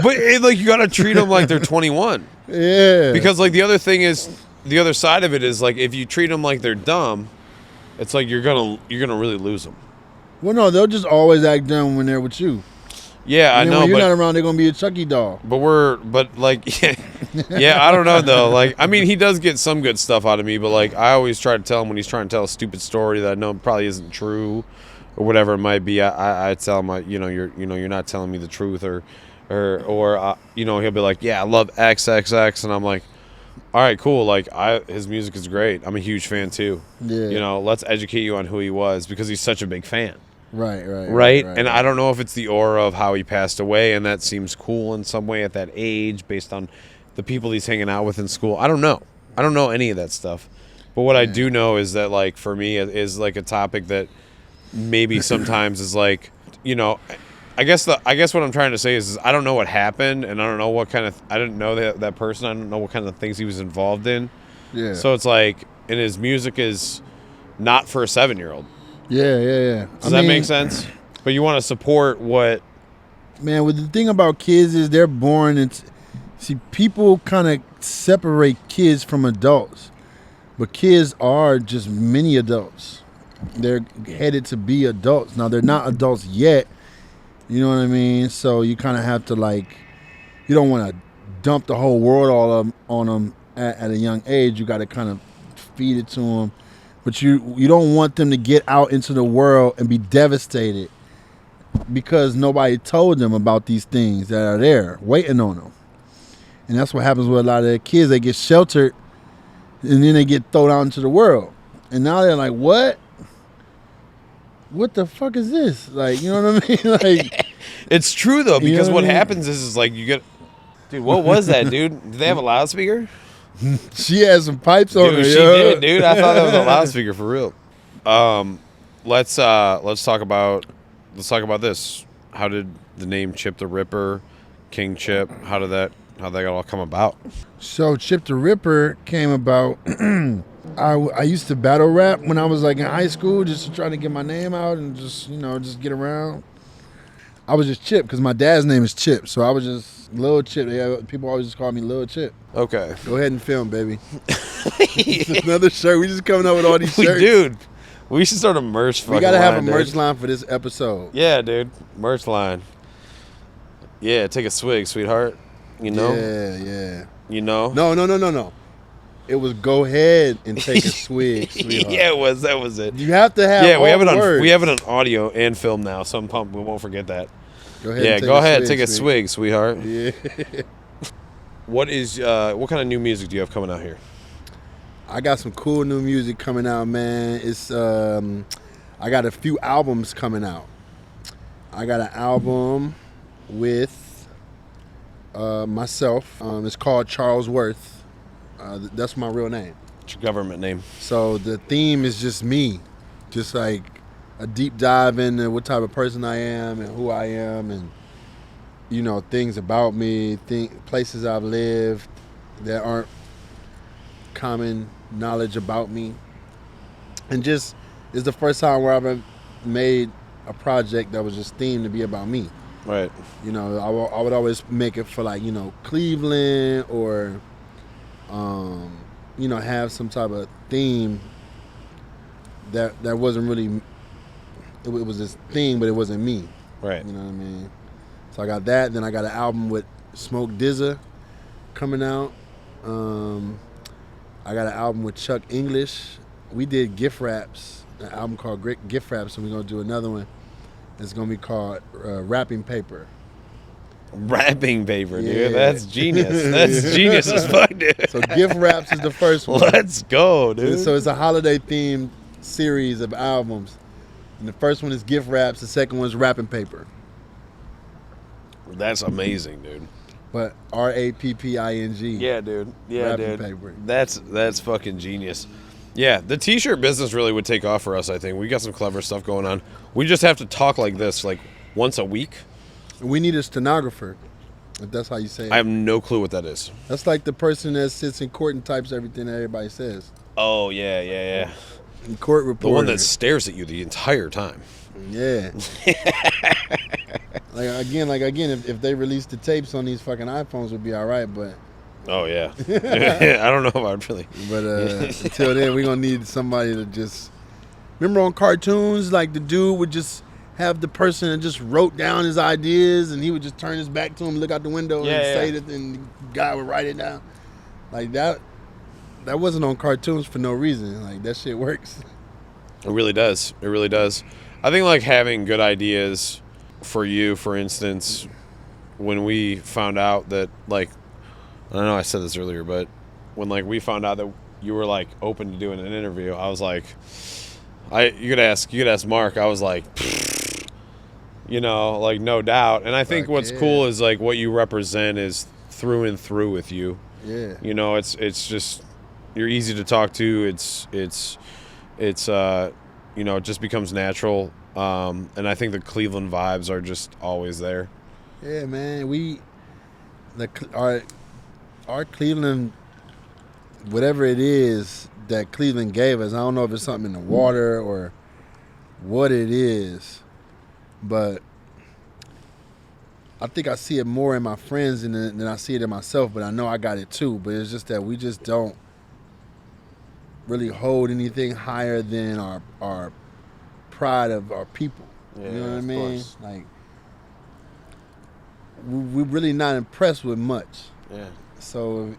But like, you gotta treat them like they're 21, Yeah. because like the other thing is, the other side of it is like if you treat them like they're dumb, it's like you're gonna really lose them. Well, no, they'll just always act dumb when they're with you. Yeah, I And then know, when you're but not around, they're gonna be a Chucky doll. but like, yeah, I don't know though. Like, I mean, he does get some good stuff out of me, but like, I always try to tell him when he's trying to tell a stupid story that I know probably isn't true, or whatever it might be. I tell him, you're not telling me the truth, or he'll be like, yeah, I love XXX, and I'm like, all right, cool. Like, his music is great. I'm a huge fan too. Yeah. Let's educate you on who he was because he's such a big fan. Right. And I don't know if it's the aura of how he passed away, and that seems cool in some way at that age based on the people he's hanging out with in school. I don't know any of that stuff. But what I do know is that, like, for me, it is like a topic that maybe sometimes is like, I guess what I'm trying to say is I don't know what happened, and I don't know what kind of, I didn't know that person. I don't know what kind of things he was involved in. Yeah. So it's like, and his music is not for a 7-year-old. Yeah. Does that make sense? But you want to support what? Man, well, the thing about kids is they're born and see, people kind of separate kids from adults, but kids are just mini adults. They're headed to be adults. Now they're not adults yet. You know what I mean? So you kind of have to you don't want to dump the whole world on them at a young age. You got to kind of feed it to them. But you don't want them to get out into the world and be devastated because nobody told them about these things that are there waiting on them. And that's what happens with a lot of the kids. They get sheltered, and then they get thrown out into the world. And now they're like, what? What the fuck is this? Like, you know what I mean? Like, It's true though, You know because what what I mean? happens is like you get. Dude, what was that, dude? Did they have a loudspeaker? she had some pipes on her, Dude, she yo. did, dude. I thought that was a loudspeaker for real. Let's talk about this. How did the name Chip the Ripper, King Chip? How'd that all come about? So Chip the Ripper came about. I used to battle rap when I was like in high school, just to try to get my name out and just just get around. I was just Chip because my dad's name is Chip, so I was just Lil Chip. People always just call me Lil Chip. Okay. Go ahead and film, baby. It's another shirt. We just coming up with all these shirts. Dude, we should start a merch fucking We gotta have a line, merch dude. line for this episode. Yeah, dude. Merch line. Yeah, take a swig, sweetheart. You know? Yeah. You know? No. It was go ahead and take a swig, sweetheart. Yeah, that was it. You have to have. Yeah, we all have it words. we have it on audio and film now, so I'm pumped we won't forget that. Go ahead. Yeah, and go ahead, swig, take a swig, sweetheart. Yeah. What kind of new music do you have coming out here? I got some cool new music coming out, man. It's I got a few albums coming out. I got an album with myself. It's called Charles Worth. That's my real name. What's your government name? So the theme is just me, just like a deep dive into what type of person I am and who I am, and things about me, places I've lived that aren't common knowledge about me, and just it's the first time where I've made a project that was just themed to be about me. Right. I would always make it for like Cleveland or have some type of theme that wasn't really. It was this thing, but it wasn't me. Right. You know what I mean? So I got that. Then I got an album with Smoke DZA coming out. I got an album with Chuck English. We did gift wraps, an album called Gift Wraps, and we're going to do another one. It's going to be called Wrapping Paper. Wrapping paper, dude. Yeah. That's genius. That's genius as fuck, dude. So Gift Wraps is the first one. Let's go, dude. So it's a holiday-themed series of albums. And the first one is Gift Wraps. The second one is Wrapping Paper. That's amazing, dude. But Rapping. Yeah, dude. Yeah, Wrapping dude. paper. That's fucking genius. Yeah, the t-shirt business really would take off for us, I think. We got some clever stuff going on. We just have to talk like this, like once a week. We need a stenographer, if that's how you say it. I have no clue what that is. That's like the person that sits in court and types everything that everybody says. Oh, yeah. In court The reporter. one that stares at you the entire time. Yeah. like again, if they released the tapes on these fucking iPhones, would be all right. But Oh, yeah. I don't know if I'd really... until then, we're gonna need somebody to just. Remember on cartoons, like the dude would just have the person that just wrote down his ideas, and he would just turn his back to him, look out the window, and say that, and the guy would write it down. Like that. That wasn't on cartoons for no reason. Like that shit works. It really does. It really does. I think like having good ideas for you, for instance, when we found out that like, I don't know, I said this earlier, but when like we found out that you were like open to doing an interview, I was like, you could ask Mark. I was like, like no doubt. And I think what's cool is like what you represent is through and through with you. Yeah. It's just you're easy to talk to. It just becomes natural. And I think the Cleveland vibes are just always there. Yeah, man. Our Cleveland, whatever it is that Cleveland gave us, I don't know if it's something in the water or what it is, but I think I see it more in my friends than I see it in myself, but I know I got it too. But it's just that we just don't really hold anything higher than our pride of our people. Yeah, you know what I of mean? course. Like, we're really not impressed with much. Yeah. So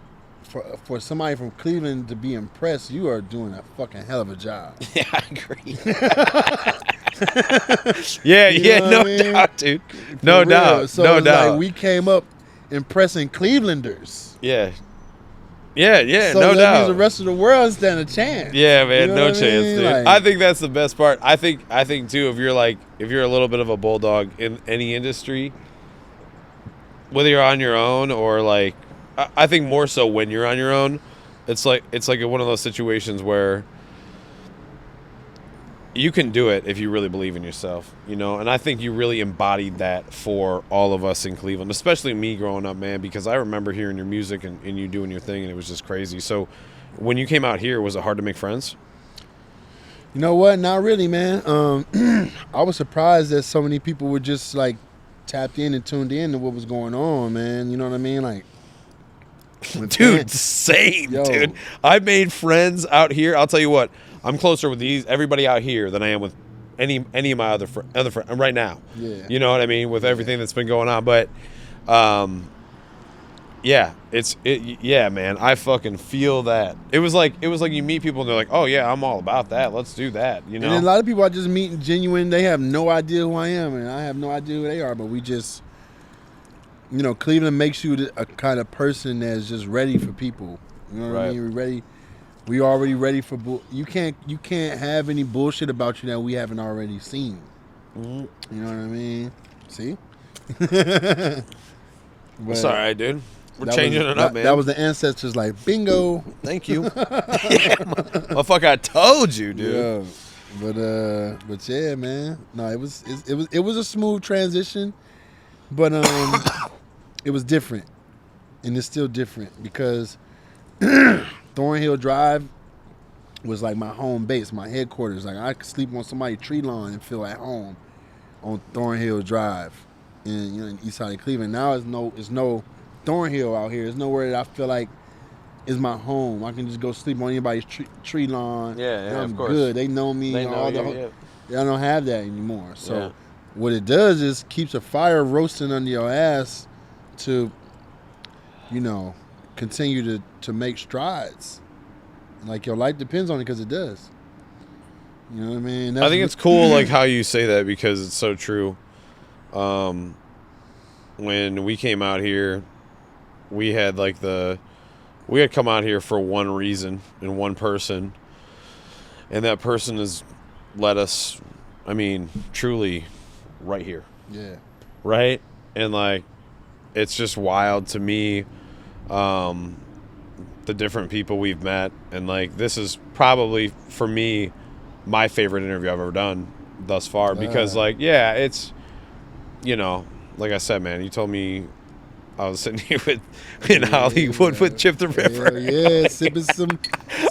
for somebody from Cleveland to be impressed, you are doing a fucking hell of a job. Yeah, I agree. yeah, You know no what I mean? doubt, dude. For No real. doubt. So no it's doubt. like we came up impressing Clevelanders. Yeah, So no that doubt. means the rest of the world stand a chance. Yeah, man, You know no what I chance, mean? dude. Like- I think that's the best part. I think too, if you're a little bit of a bulldog in any industry, whether you're on your own or like, I think more so when you're on your own, it's like one of those situations where you can do it if you really believe in yourself, you know. And I think you really embodied that for all of us in Cleveland, especially me growing up, man, because I remember hearing your music and you doing your thing, and it was just crazy. So when you came out here, was it hard to make friends? You know what? Not really, man. I was surprised that so many people were just like tapped in and tuned in to what was going on, man. You know what I mean? Like, when Dude, fans- same, Yo. dude. I made friends out here. I'll tell you what, I'm closer with everybody out here than I am with any of my other friends right now. Yeah. You know what I mean? With everything that's been going on. But yeah, yeah, man. I fucking feel that. It was like you meet people and they're like, "Oh yeah, I'm all about that. Let's do that." You know? And then a lot of people I just meet genuine, they have no idea who I am, and I have no idea who they are, but we just, you know, Cleveland makes you a kind of person that's just ready for people. You know what I Right. mean? We're ready. We already ready for you can't have any bullshit about you that we haven't already seen. Mm-hmm. You know what I mean? See? It's all right, dude. We're That changing was- it up, that- man. That was the ancestors like, bingo. Thank you. Motherfucker, I told you, dude. Yeah. But yeah, man. No, it was a smooth transition, but it was different. And it's still different because Thornhill Drive was like my home base, my headquarters. Like I could sleep on somebody's tree lawn and feel at home on Thornhill Drive in east side of Cleveland. Now it's no Thornhill out here. There's nowhere that I feel like is my home. I can just go sleep on anybody's tree lawn. Yeah, and I'm of course. good. They know me. They know I you, don't have that anymore. So Yeah. what it does is keeps a fire roasting under your ass to, you know, continue to make strides. Like your life depends on it because it does. You know what I mean? I think it's cool, like how you say that, because it's so true. When we came out here, we had come out here for one reason and one person, and that person has led us, I mean, truly right here. Yeah. Right? And like, it's just wild to me, the different people we've met. And like, this is probably, for me, my favorite interview I've ever done thus far, because like, yeah, it's, you know, like I said, man, you told me I was sitting here in Hollywood with Chip the Ripper. Yeah, sipping some.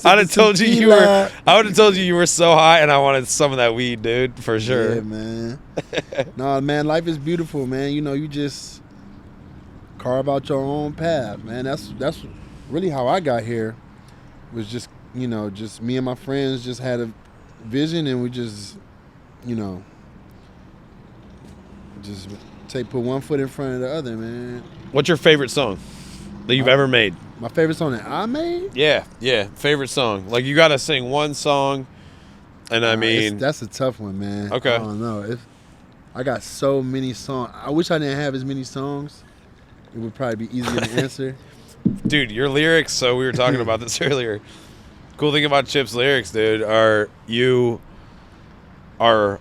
I'd have told you tequila. I would have told you were so high, and I wanted some of that weed, dude, for sure. Yeah, man. No, man, life is beautiful, man. You know, you just carve out your own path, man. That's really how I got here. Was just, you know, just me and my friends just had a vision, and we just, you know, just put one foot in front of the other, man. What's your favorite song that you've ever made? My favorite song that I made? Yeah, favorite song. Like, you got to sing one song, and I mean, that's a tough one, man. Okay. I don't know. I got so many songs. I wish I didn't have as many songs. It would probably be easier to answer. dude, your lyrics. So we were talking about this earlier. Cool thing about Chip's lyrics, dude, are you are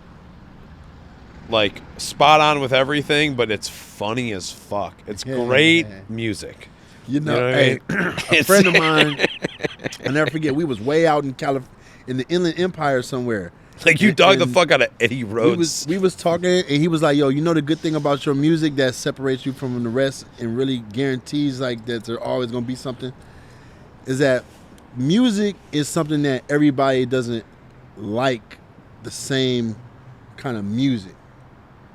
like spot on with everything, but it's funny as fuck. It's great music. You know, what I hey, mean? a friend of mine, I'll never forget, we was way out in in the Inland Empire somewhere. Like, you And- dog the and fuck out of Eddie Rhodes. We was talking, and he was like, yo, you know the good thing about your music that separates you from the rest and really guarantees like that there's always going to be something, is that music is something that everybody doesn't like the same kind of music.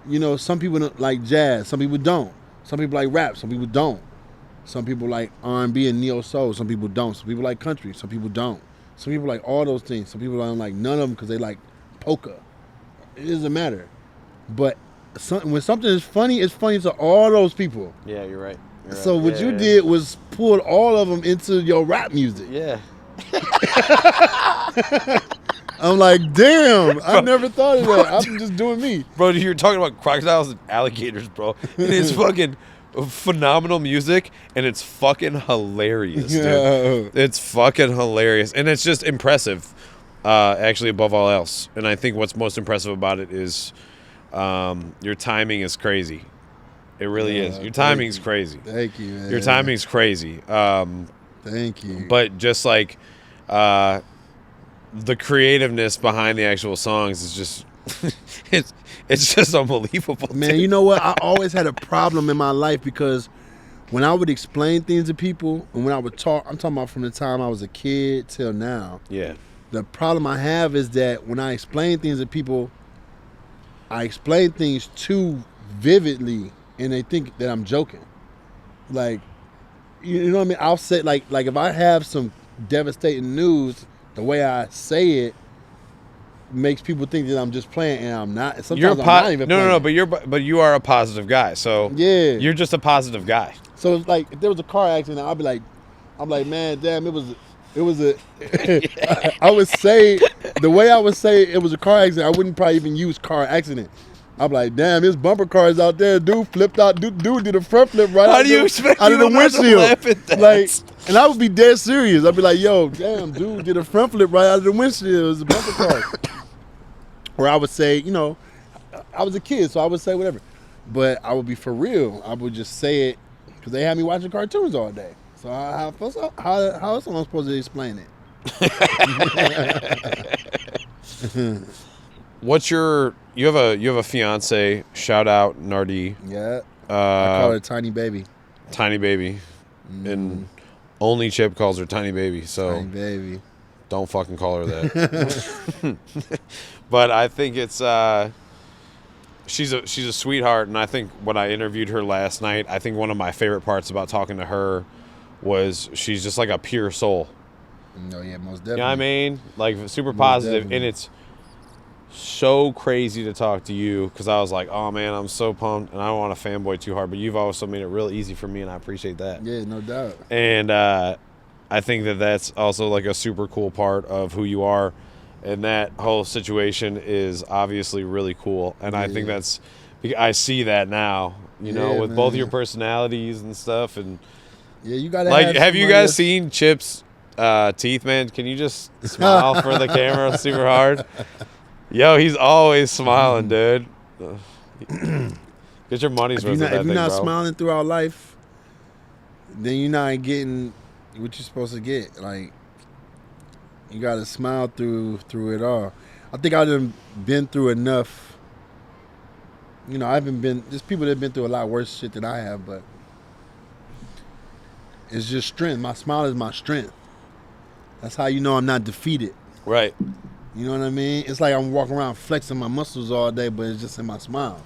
You know, some people don't like jazz, some people don't. Some people like rap, some people don't. Some people like R&B and neo soul, some people don't. Some people like country, some people don't. Some people like all those things. Some people don't like none of them because they like polka. It doesn't matter. But when something is funny, it's funny to all those people. Yeah, you're right. So what you did was pull all of them into your rap music. Yeah. I'm like, damn, I never thought of that. I'm just doing me. Bro, you were talking about crocodiles and alligators, bro. And it's fucking phenomenal music, and it's fucking hilarious, dude. Yo. It's fucking hilarious, and it's just impressive, actually, above all else. And I think what's most impressive about it is your timing is crazy. It really is. Your timing's crazy. Thank you, man. Your timing's crazy. Thank you. But just like the creativeness behind the actual songs is just it's just unbelievable. Man, you know what? I always had a problem in my life because when I would explain things to people and when I would talk, I'm talking about from the time I was a kid till now. Yeah. The problem I have is that when I explain things to people, I explain things too vividly and they think that I'm joking. Like, you know what I mean? I'll say, like if I have some devastating news, the way I say it makes people think that I'm just playing, and I'm not. Sometimes I'm not even playing. No, but you are a positive guy, so yeah, you're just a positive guy. So it's like if there was a car accident, I'm like, man, damn, it was a. I would say the way I would say it was a car accident. I wouldn't probably even use car accident. I'm like, damn, there's bumper cars out there. Dude flipped out. Dude did a front flip right out of the windshield. Like, and I would be dead serious. I'd be like, yo, damn, dude did a front flip right out of the windshield. It was a bumper car. Or I would say, you know, I was a kid, so I would say whatever. But I would be for real. I would just say it because they had me watching cartoons all day. So how else am I supposed to explain it? You have a fiance? Shout out Nardi. Yeah, I call her Tiny Baby. Tiny Baby, and only Chip calls her Tiny Baby. So Tiny Baby, don't fucking call her that. But I think it's she's a sweetheart, and I think when I interviewed her last night, I think one of my favorite parts about talking to her was she's just like a pure soul. No, yeah, most definitely. You know what I mean? Like super positive, and it's so crazy to talk to you because I was like, oh man, I'm so pumped, and I don't want to fanboy too hard, but you've also made it real easy for me, and I appreciate that. Yeah, no doubt. And I think that's also like a super cool part of who you are, and that whole situation is obviously really cool, and I think I see that now, you know, with both your personalities and stuff, and yeah, you gotta have you guys seen Chip's teeth, man? Can you just smile for the camera super hard? Yo, he's always smiling, dude. Get your money's worth of that thing, bro. If you're not smiling throughout life, then you're not getting what you're supposed to get. Like, you gotta smile through it all. I think I've been through enough. You know, there's people that have been through a lot worse shit than I have, but it's just strength. My smile is my strength. That's how you know I'm not defeated. Right. You know what I mean? It's like I'm walking around flexing my muscles all day, but it's just in my smile.